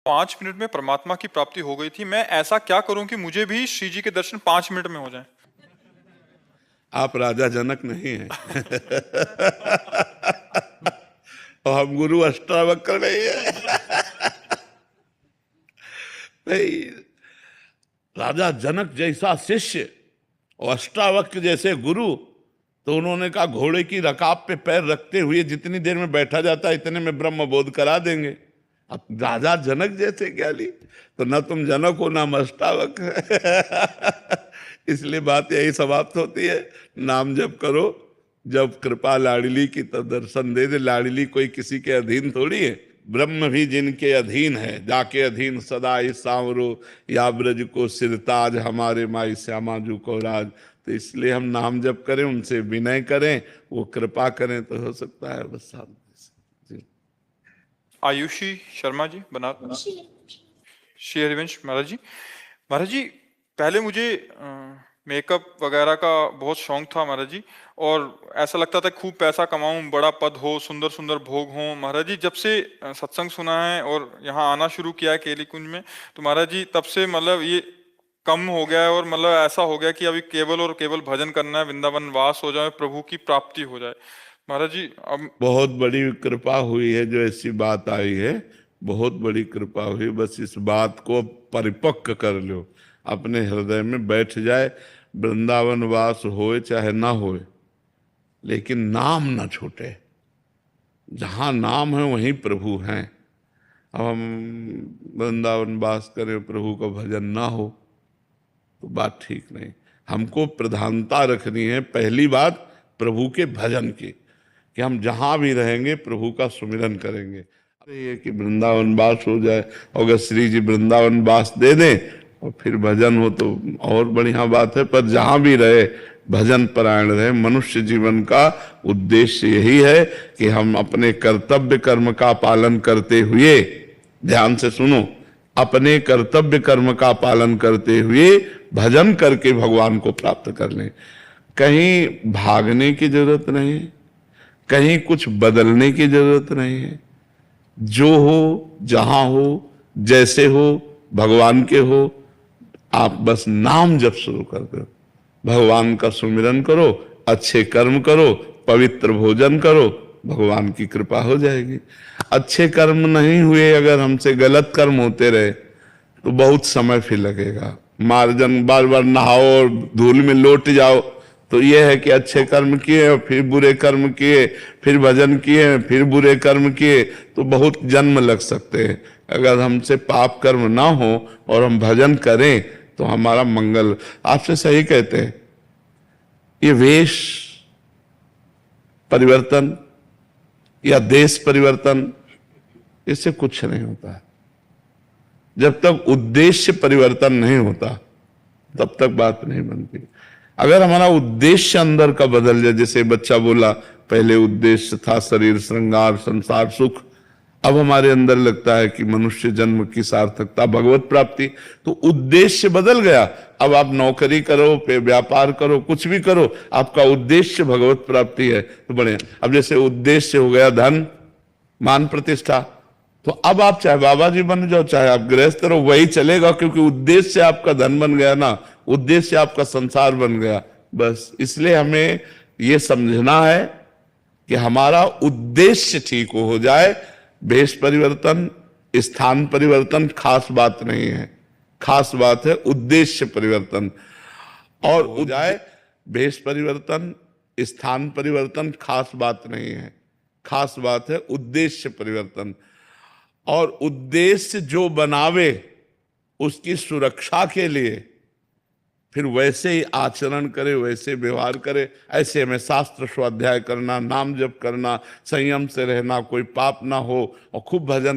5 minute में परमात्मा की प्राप्ति हो गई थी। मैं ऐसा क्या करूं कि मुझे भी श्री जी के दर्शन 5 मिनट में हो जाएं? आप राजा जनक नहीं हैं। और हम गुरु अष्टावक्र नहीं है। भाई, राजा जनक जैसा शिष्य और अष्टावक्र जैसे गुरु, तो उन्होंने कहा घोड़े की रकाब पे पैर रखते हुए जितनी देर में बैठा जाता है इतने में ब्रह्म बोध करा देंगे। अब राजा जनक जैसे ज्ञानी, तो न तुम जनक हो ना अष्टावक्र। इसलिए बात यही समाप्त होती है, नाम जप करो। जब कृपा लाडली की तो दर्शन दे दे। लाडली कोई किसी के अधीन थोड़ी है, ब्रह्म भी जिनके अधीन है, जाके अधीन सदा ही सांवरो, या ब्रज को सिरताज हमारे माई श्यामा जू को राज। तो इसलिए हम नाम जप करें, उनसे विनय करें, वो कृपा करें तो हो सकता है बस शांति से। जी। आयुषी शर्मा जी बनारस, श्री हरिवंश महाराज जी पहले मुझे मेकअप वगैरह का बहुत शौक था महाराज जी, और ऐसा लगता था खूब पैसा कमाऊं, बड़ा पद हो, सुंदर सुंदर भोग हो। महाराज जी जब से सत्संग सुना है और यहाँ आना शुरू किया है केली कुंज में, तो महाराज जी तब से मतलब ये कम हो गया है, और मतलब ऐसा हो गया कि अभी केवल और केवल भजन करना है, वृंदावन वास हो जाए, प्रभु की प्राप्ति हो जाए। महाराज जी अब बहुत बड़ी कृपा हुई है जो ऐसी बात आई है, बहुत बड़ी कृपा हुई। बस इस बात को परिपक्व कर लो, अपने हृदय में बैठ जाए। वृंदावन वास होए चाहे ना होए, लेकिन नाम ना छूटे। जहां नाम है वहीं प्रभु हैं। अब हम वृंदावन वास करें, प्रभु का भजन ना हो तो बात ठीक नहीं। हमको प्रधानता रखनी है, पहली बात प्रभु के भजन की, कि हम जहां भी रहेंगे प्रभु का सुमिरन करेंगे। अरे ये कि वृंदावन वास हो जाए, अगर श्री जी वृंदावन वास दे दें और फिर भजन हो तो और बढ़िया बात है। पर जहां भी रहे भजन परायण रहे। मनुष्य जीवन का उद्देश्य यही है कि हम अपने कर्तव्य कर्म का पालन करते हुए, ध्यान से सुनो, अपने कर्तव्य कर्म का पालन करते हुए भजन करके भगवान को प्राप्त कर लें। कहीं भागने की जरूरत नहीं, कहीं कुछ बदलने की जरूरत नहीं है। जो हो, जहां हो, जैसे हो, भगवान के हो, आप बस नाम जप शुरू कर दो, भगवान का सुमिरन करो, अच्छे कर्म करो, पवित्र भोजन करो, भगवान की कृपा हो जाएगी। अच्छे कर्म नहीं हुए, अगर हमसे गलत कर्म होते रहे तो बहुत समय फिर लगेगा। मार्जन बार बार नहाओ और धूल में लौट जाओ, तो यह है कि अच्छे कर्म किए फिर बुरे कर्म किए, फिर भजन किए फिर बुरे कर्म किए, तो बहुत जन्म लग सकते हैं। अगर हमसे पाप कर्म ना हो और हम भजन करें तो हमारा मंगल। आपसे सही कहते हैं, ये वेश परिवर्तन या देश परिवर्तन, इससे कुछ नहीं होता। जब तक उद्देश्य परिवर्तन नहीं होता तब तक बात नहीं बनती। अगर हमारा उद्देश्य अंदर का बदल जाए, जैसे बच्चा बोला पहले उद्देश्य था शरीर श्रृंगार संसार सुख, अब हमारे अंदर लगता है कि मनुष्य जन्म की सार्थकता भगवत प्राप्ति, तो उद्देश्य बदल गया। अब आप नौकरी करो, पे व्यापार करो, कुछ भी करो, आपका उद्देश्य भगवत प्राप्ति है तो बढ़िया। अब जैसे उद्देश्य हो गया धन मान प्रतिष्ठा, तो अब आप चाहे बाबा जी बन जाओ, चाहे आप गृहस्थ रहो, वही चलेगा, क्योंकि उद्देश्य आपका धन बन गया ना, उद्देश्य आपका संसार बन गया। बस इसलिए हमें यह समझना है कि हमारा उद्देश्य ठीक हो जाए। भेष परिवर्तन, स्थान परिवर्तन खास बात नहीं है, खास बात है उद्देश्य परिवर्तन। और हो जाए भेष परिवर्तन, स्थान परिवर्तन खास बात नहीं है, खास बात है उद्देश्य परिवर्तन। और उद्देश्य जो बनावे उसकी सुरक्षा के लिए फिर वैसे ही आचरण करे, वैसे व्यवहार करे। ऐसे हमें शास्त्र स्वाध्याय करना, नाम जप करना, संयम से रहना, कोई पाप ना हो, और खूब भजन